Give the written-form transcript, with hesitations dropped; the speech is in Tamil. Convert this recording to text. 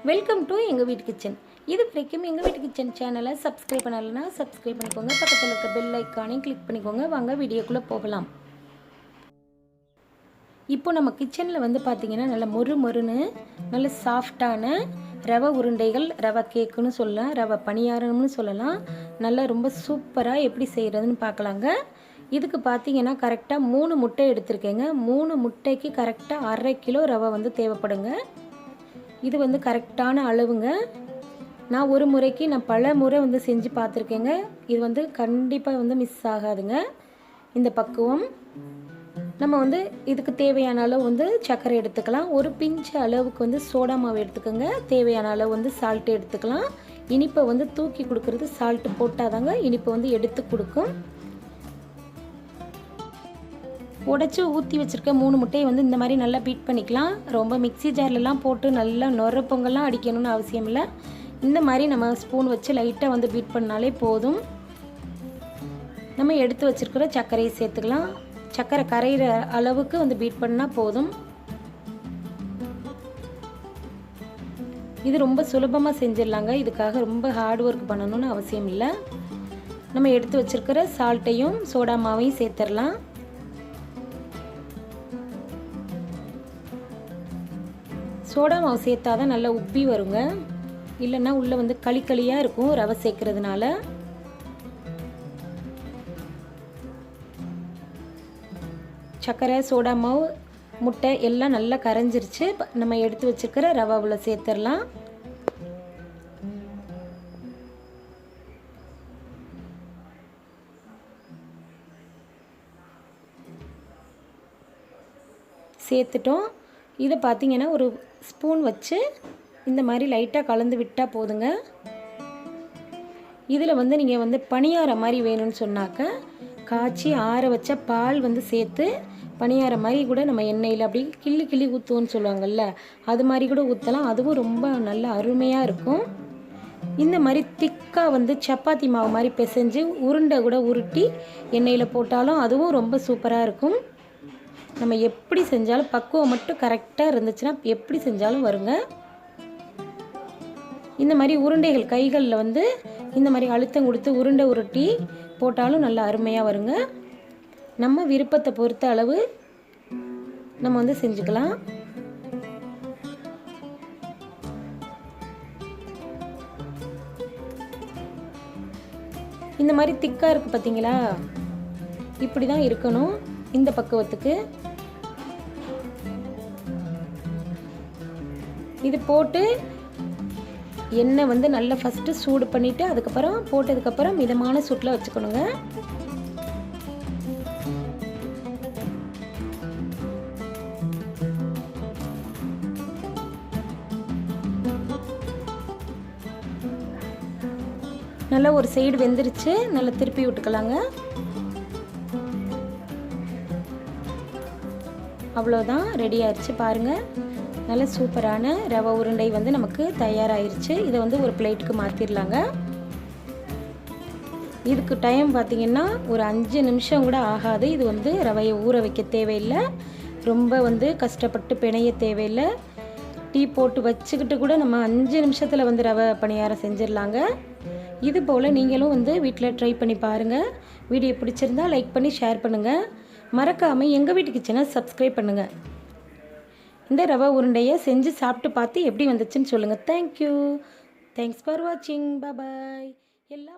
வெல்கம் டு எங்கள் வீட்டு கிச்சன். இது வரைக்கும் எங்கள் வீட்டு கிச்சன் சேனலை சப்ஸ்கிரைப் பண்ணலைன்னா சப்ஸ்கிரைப் பண்ணிக்கோங்க. பக்கத்தில் இருக்க பெல் ஐக்கானையும் கிளிக் பண்ணிக்கோங்க. வாங்க வீடியோக்குள்ளே போகலாம். இப்போ நம்ம கிச்சனில் வந்து பார்த்திங்கன்னா நல்ல மொறுன்னு நல்ல சாஃப்டான ரவை உருண்டைகள், ரவை கேக்குன்னு சொல்லலாம், ரவை பணியாரம்னு சொல்லலாம். நல்லா ரொம்ப சூப்பராக எப்படி செய்கிறதுன்னு பார்க்கலாங்க. இதுக்கு பார்த்திங்கன்னா கரெக்டாக 3 முட்டை எடுத்திருக்கேங்க. 3 முட்டைக்கு கரெக்டாக 1/2 கிலோ ரவை வந்து தேவைப்படுங்க. இது வந்து கரெக்டான அளவுங்க. நான் ஒரு முறைக்கு பல முறை வந்து செஞ்சு பார்த்துருக்கேங்க. இது வந்து கண்டிப்பாக வந்து மிஸ் ஆகாதுங்க இந்த பக்குவம். நம்ம வந்து இதுக்கு தேவையான அளவு வந்து சர்க்கரை எடுத்துக்கலாம். ஒரு பிஞ்சு அளவுக்கு வந்து சோடா மாவு எடுத்துக்கோங்க. தேவையான அளவு வந்து சால்ட்டு எடுத்துக்கலாம். இனிப்பை வந்து தூக்கி கொடுக்கறது சால்ட்டு போட்டால் தாங்க இனிப்பை வந்து எடுத்து கொடுக்கும். உடச்சி ஊற்றி வச்சுருக்க 3 முட்டையை வந்து இந்த மாதிரி நல்லா பீட் பண்ணிக்கலாம். ரொம்ப மிக்சி ஜார்லலாம் போட்டு நல்லா நொர பொங்கல்லாம் அடிக்கணும்னு அவசியம் இல்லை. இந்த மாதிரி நம்ம ஸ்பூன் வச்சு லைட்டாக வந்து பீட் பண்ணாலே போதும். நம்ம எடுத்து வச்சுருக்கிற சர்க்கரையை சேர்த்துக்கலாம். சர்க்கரை கரையிற அளவுக்கு வந்து பீட் பண்ணால் போதும். இது ரொம்ப சுலபமாக செஞ்சிடலாங்க. இதுக்காக ரொம்ப ஹார்ட் ஒர்க் பண்ணணும்னு அவசியம் இல்லை. நம்ம எடுத்து வச்சுருக்கிற சால்ட்டையும் சோடா மாவையும் சேர்த்துடலாம். சோடா மாவு சேர்த்தா தான் நல்லா உப்பி வருங்க. இல்லைன்னா உள்ளே வந்து களியாக இருக்கும் ரவை சேர்க்கறதுனால. சர்க்கரை, சோடா மாவு, முட்டை எல்லாம் நல்லா கரைஞ்சிருச்சு. நம்ம எடுத்து வச்சுருக்கிற ரவாவில் சேர்த்துடலாம். சேர்த்துட்டோம். இதை பார்த்திங்கன்னா ஒரு ஸ்பூன் வச்சு இந்த மாதிரி லைட்டாக கலந்து விட்டால் போதுங்க. இதில் வந்து நீங்கள் வந்து பணியார மாதிரி வேணும்னு சொன்னாக்க காய்ச்சி ஆற வச்ச பால் வந்து சேர்த்து பணியார மாதிரி கூட நம்ம எண்ணெயில் அப்படி கிள்ளி ஊற்றுவோன்னு சொல்லுவாங்கள்ல, அது மாதிரி கூட ஊற்றலாம். அதுவும் ரொம்ப நல்ல அருமையாக இருக்கும். இந்த மாதிரி திக்காக வந்து சப்பாத்தி மாவு மாதிரி பிசைஞ்சு உருண்டை கூட உருட்டி எண்ணெயில் போட்டாலும் அதுவும் ரொம்ப சூப்பராக இருக்கும். நம்ம எப்படி செஞ்சாலும் பக்குவம் மட்டும் கரெக்டாக இருந்துச்சுன்னா எப்படி செஞ்சாலும் வருங்க. இந்த மாதிரி உருண்டைகள் கைகளில் வந்து இந்த மாதிரி அழுத்தம் கொடுத்து உருண்டை உருட்டி போட்டாலும் நல்லா அருமையாக வருங்க. நம்ம விருப்பத்தை பொறுத்த அளவு நம்ம வந்து செஞ்சுக்கலாம். இந்த மாதிரி திக்காக இருக்குது பார்த்தீங்களா, இப்படி தான் இருக்கணும் இந்த பக்குவத்துக்கு. இது போட்டு எண்ணெய் வந்து நல்லா ஃபஸ்ட்டு சூடு பண்ணிவிட்டு அதுக்கப்புறம் போட்டதுக்கப்புறம் மிதமான சூட்டில் வச்சுக்கணுங்க. நல்லா ஒரு சைடு வெந்துருச்சு. நல்லா திருப்பி விட்டுக்கலாங்க. அவ்வளோதான், ரெடி ஆயிடுச்சு பாருங்கள். நல்ல சூப்பரான ரவை உருண்டை வந்து நமக்கு தயாராகிருச்சு. இதை வந்து ஒரு பிளேட்டுக்கு மாற்றிடலாங்க. இதுக்கு டைம் பார்த்திங்கன்னா ஒரு 5 நிமிஷம் கூட ஆகாது. இது வந்து ரவையை ஊற வைக்க தேவையில்லை. ரொம்ப வந்து கஷ்டப்பட்டு பிணைய தேவையில்லை. டீ போட்டு வச்சுக்கிட்டு கூட நம்ம 5 நிமிஷத்தில் வந்து ரவை பணியாரம் செஞ்சிடலாங்க. இது போல் நீங்களும் வந்து வீட்டில் ட்ரை பண்ணி பாருங்கள். வீடியோ பிடிச்சிருந்தா லைக் பண்ணி ஷேர் பண்ணுங்கள். மறக்காமல் எங்கள் வீட்டு கிச்சனை சப்ஸ்கிரைப் பண்ணுங்கள். இந்த ரவை உருண்டையை செஞ்சு சாப்பிட்டு பார்த்து எப்படி வந்துச்சுன்னு சொல்லுங்கள். தேங்க்யூ. தேங்க்ஸ் ஃபார் வாட்சிங். பாய். எல்லா